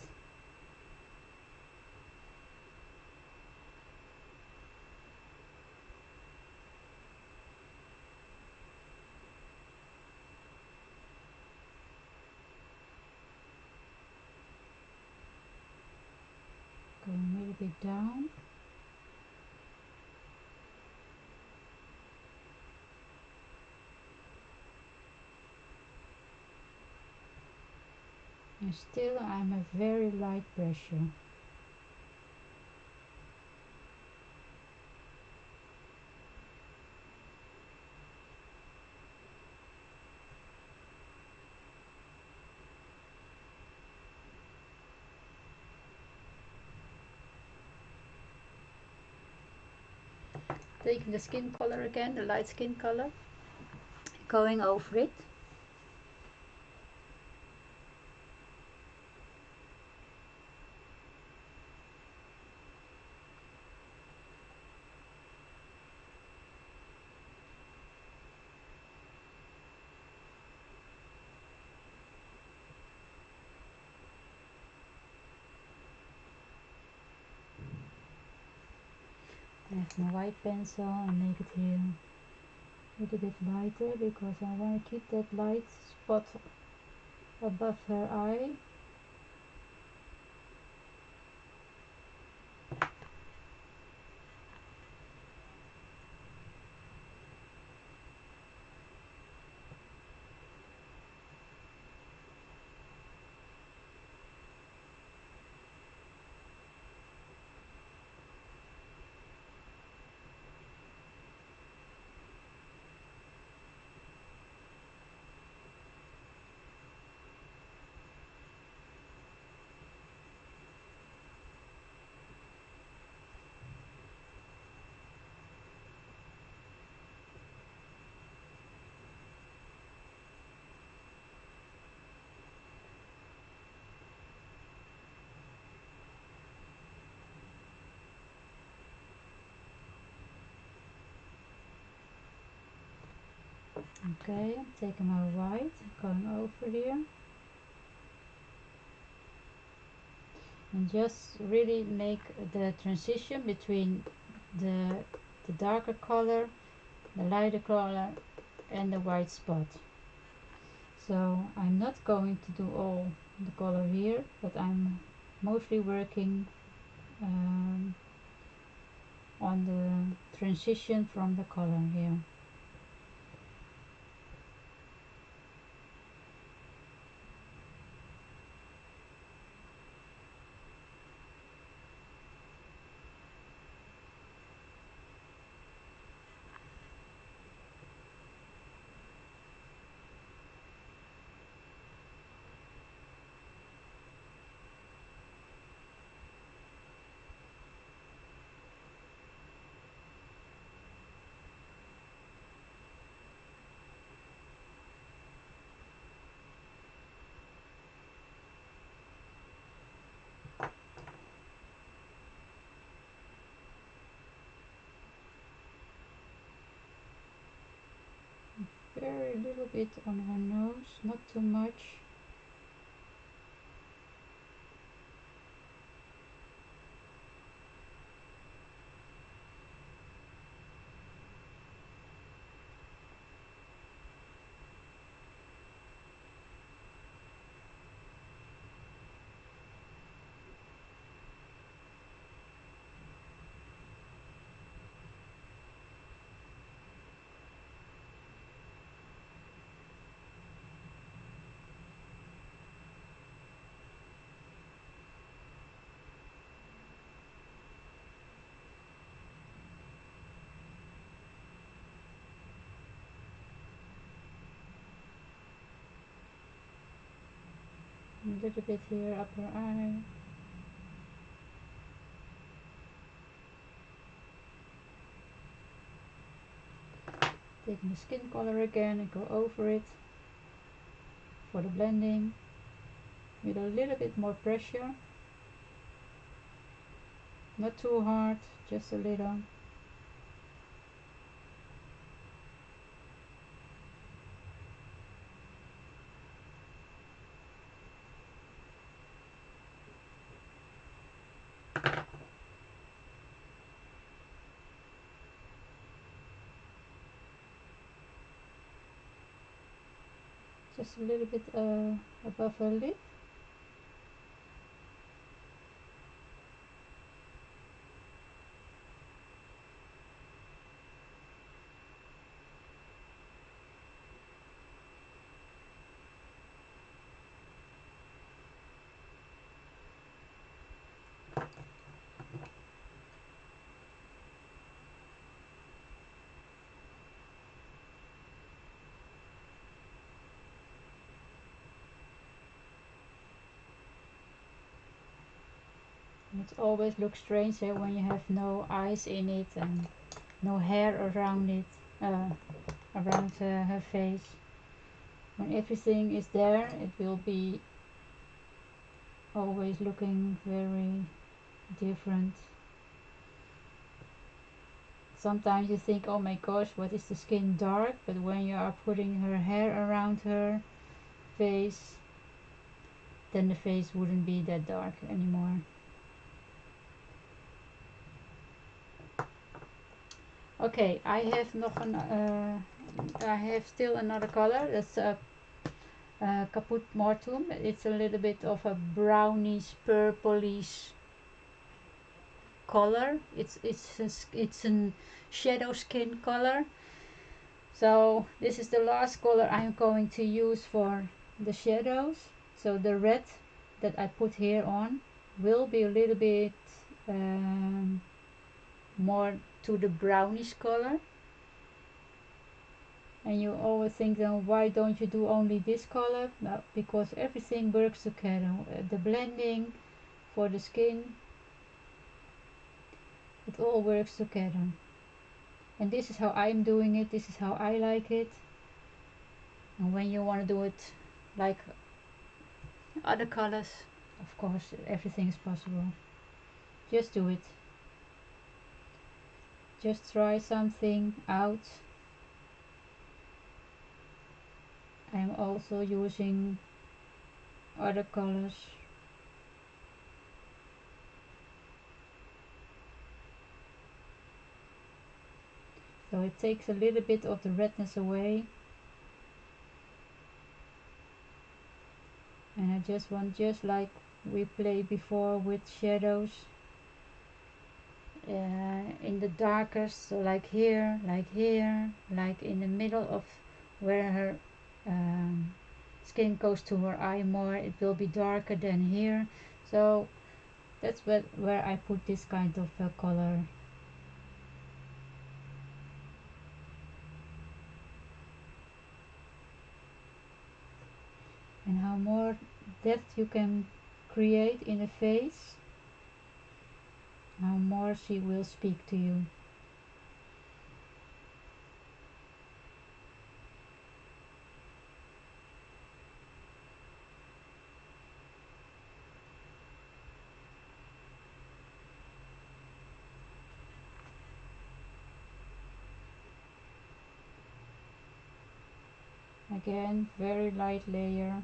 Going a little bit down. And still I'm a very light pressure. Taking the skin color again, the light skin color, going over it. I have my white pencil and make it here a little bit lighter because I want to keep that light spot above her eye. Okay, I'm taking my white, going over here. And just really make the transition between the darker color, the lighter color and the white spot. So I'm not going to do all the color here, but I'm mostly working on the transition from the color here. Very little bit on her nose, not too much. A little bit here up her eye. Taking the skin color again and go over it for the blending with a little bit more pressure. Not too hard, just a little. just a little bit above her lip. It always looks strange when you have no eyes in it and no hair around it, around her face. When everything is there, it will be always looking very different. Sometimes you think, oh my gosh, what is the skin dark? But when you are putting her hair around her face, then the face wouldn't be that dark anymore. Okay, I have still another color. That's Kaput Mortum. It's a little bit of a brownish, purplish color. It's a shadow skin color. So this is the last color I'm going to use for the shadows. So the red that I put here on will be a little bit more to the brownish color. And you always think, then why don't you do only this color? No, because everything works together. The blending for the skin, it all works together. And this is how I'm doing it. This is how I like it. And when you want to do it like other colors, of course everything is possible. Just do it. Just try something out. I'm also using other colors. So it takes a little bit of the redness away. And I just want, just like we played before with shadows, in the darkest, so like here, like in the middle of where her skin goes to her eye more, it will be darker than here. So that's where I put this kind of color. And how more depth you can create in a face, how more she will speak to you. Again, very light layer.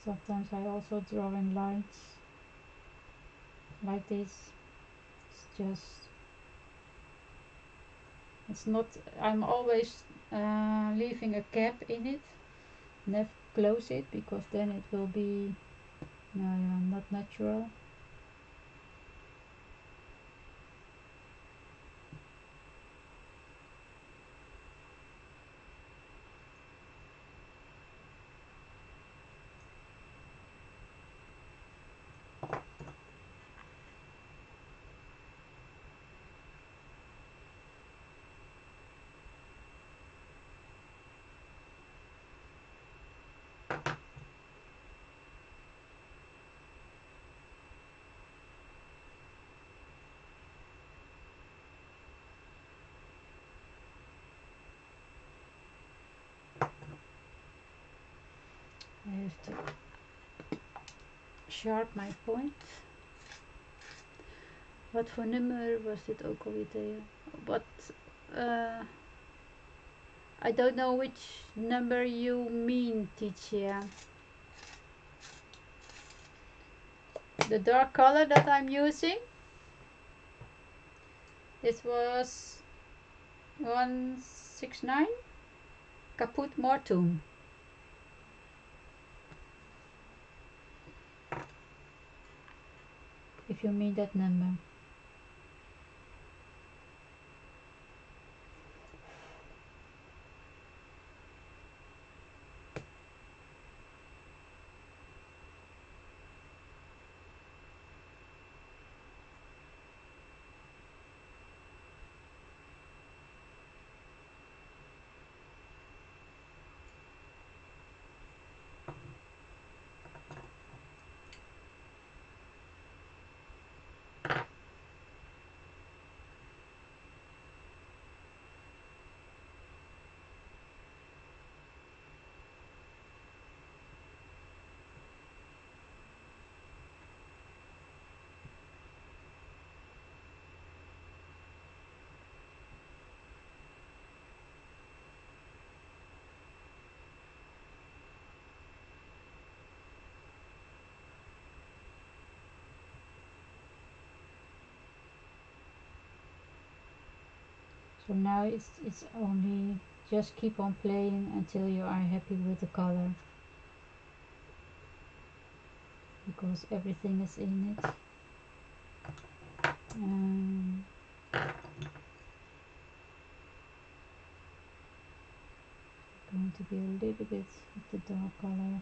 Sometimes I also draw in lines like this. It's just It's not, I'm always leaving a cap in it, never close it, because then it will be not natural. I have to sharp my point. Wat voor nummer was dit ook alweer, Thea? What, I don't know which number you mean, Titia. The dark color that I'm using, this was 169 Kaput Mortum. If you mean that number. So now it's only just keep on playing until you are happy with the color, because everything is in it. Going to be a little bit of the dark color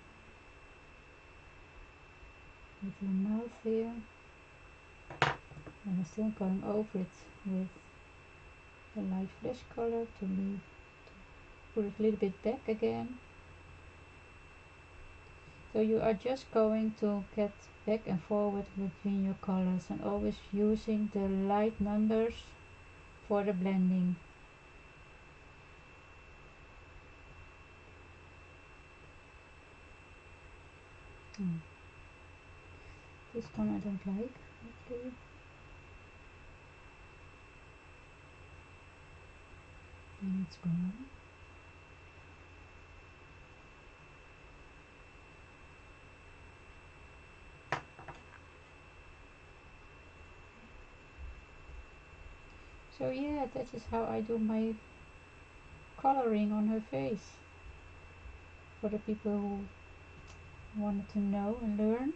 with your mouth here, and I'm still going over it with the light flesh color to put it a little bit back again. So you are just going to get back and forward between your colors and always using the light numbers for the blending. This one I don't like. Okay. And it's gone. So yeah, that is how I do my coloring on her face. For the people who wanted to know and learn.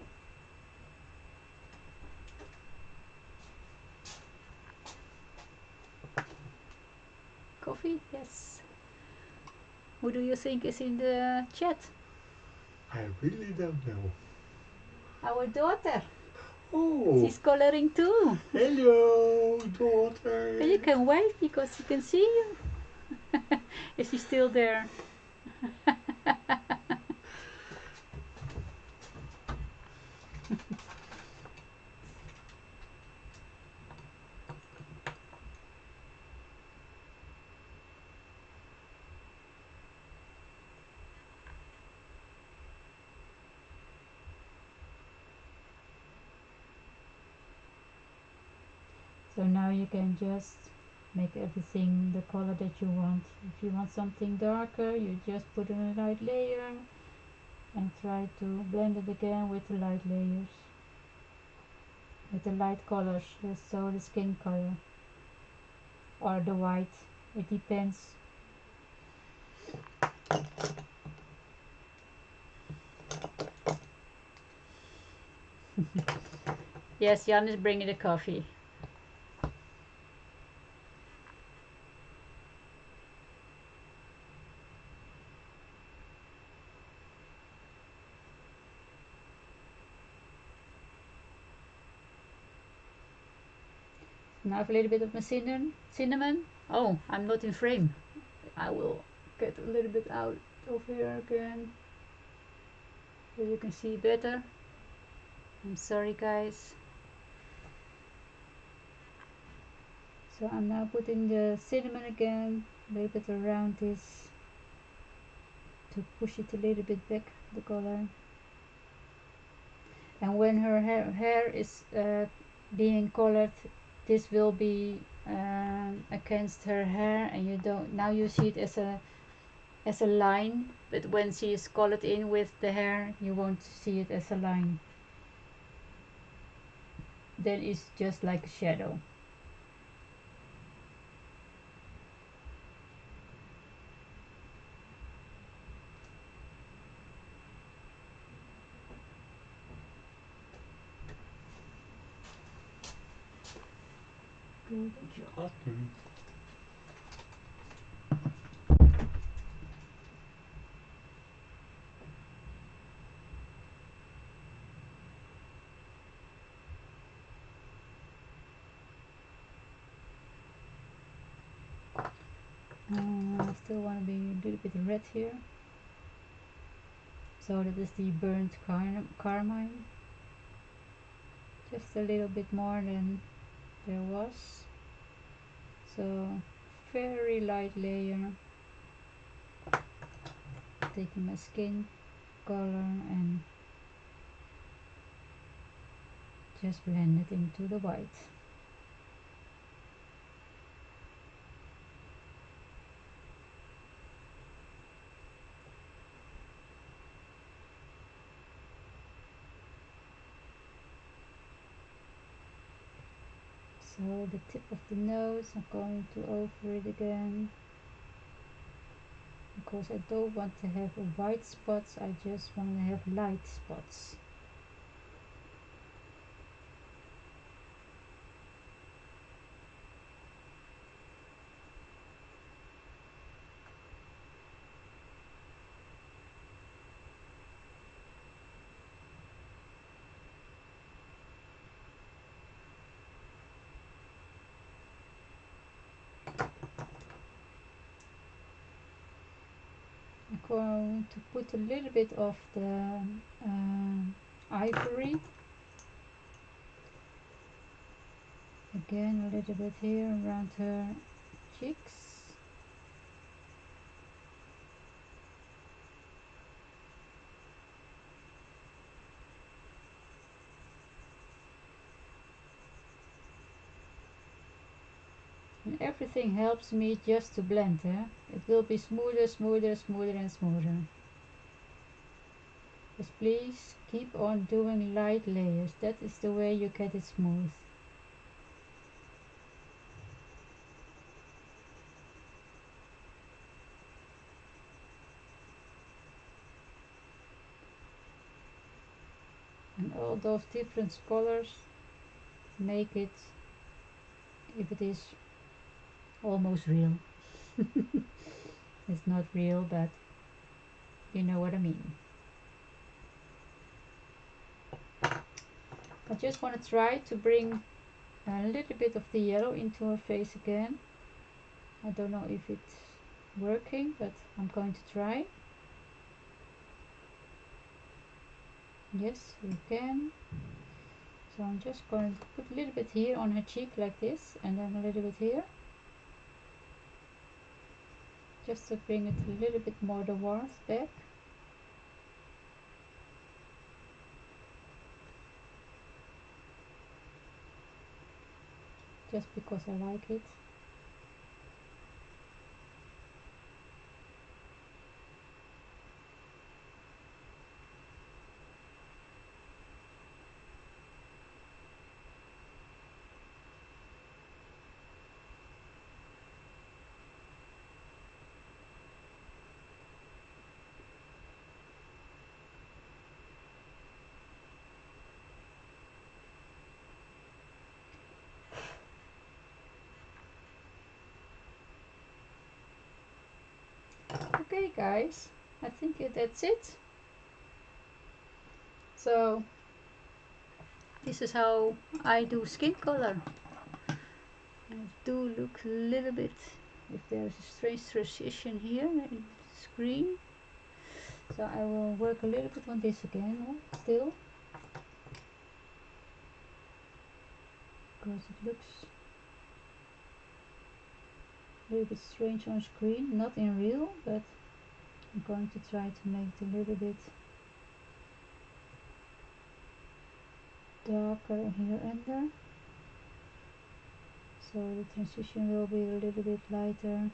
Coffee? Yes. Who do you think is in the chat? I really don't know. Our daughter. Oh. She's coloring too. Hello, daughter. And you can wave because she can see you. Is she still there? So now you can just make everything the color that you want. If you want something darker, you just put in a light layer and try to blend it again with the light layers, with the light colors, so the skin color or the white. It depends. Yes, Jan is bringing the coffee. Now I have a little bit of my cinnamon. Oh, I'm not in frame. I will get a little bit out of here again so you can see better. I'm sorry guys. So I'm now putting the cinnamon again, a little bit around this to push it a little bit back, the color. And when her hair is being colored, this will be against her hair, and you don't, now you see it as a line, but when she is colored in with the hair, you won't see it as a line. Then it's just like a shadow. Good job. I still want to be a little bit red here. So that is the burnt carmine. Just a little bit more than there was. So very light layer. Taking my skin color and just blend it into the white. So the tip of the nose, I'm going to over it again, because I don't want to have white spots, I just want to have light spots. I'm going to put a little bit of the ivory. Again, a little bit here around her cheeks. And everything helps me just to blend. It will be smoother, smoother, smoother and smoother. Just please keep on doing light layers. That is the way you get it smooth. And all those different colors make it, if it is almost real. It's not real, but you know what I mean. I just want to try to bring a little bit of the yellow into her face again. I don't know if it's working, but I'm going to try. Yes, we can. So I'm just going to put a little bit here on her cheek like this, and then a little bit here. Just to bring it a little bit more the warmth back. Just because I like it. Okay guys, I think that's it. So this is how I do skin color. I do look a little bit, if there's a strange transition here in the screen. So I will work a little bit on this again still, because it looks a little bit strange on screen, not in real, but I'm going to try to make it a little bit darker here under, so the transition will be a little bit lighter.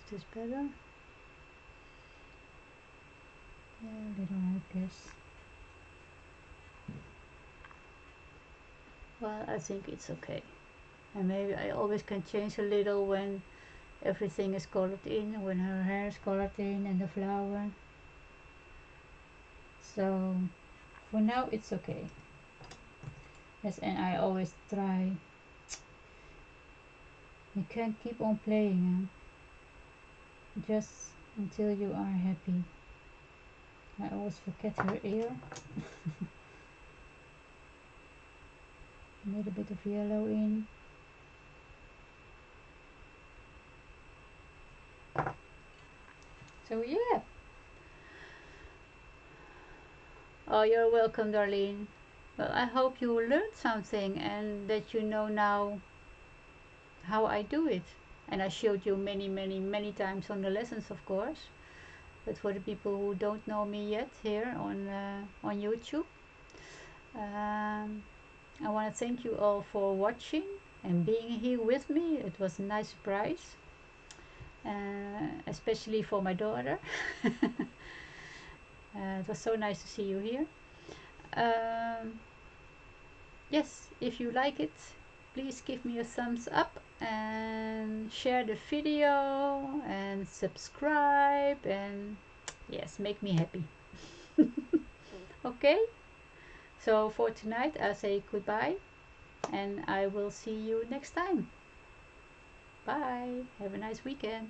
Is this better? Yeah, a little, I guess. Well, I think it's okay. And maybe I always can change a little when everything is colored in, when her hair is colored in and the flower. So for now it's okay. Yes, and I always try. You can't keep on playing, just until you are happy. I always forget her ear. A little bit of yellow in. So yeah. Oh, you're welcome, Darlene. Well, I hope you learned something and that you know now how I do it. And I showed you many times on the lessons, of course. But for the people who don't know me yet here on YouTube, I want to thank you all for watching and being here with me. It was a nice surprise, especially for my daughter. It was so nice to see you here. Yes, if you like it, please give me a thumbs up and share the video and subscribe, and yes, make me happy. Okay, so for tonight I'll say goodbye and I will see you next time. Bye, have a nice weekend.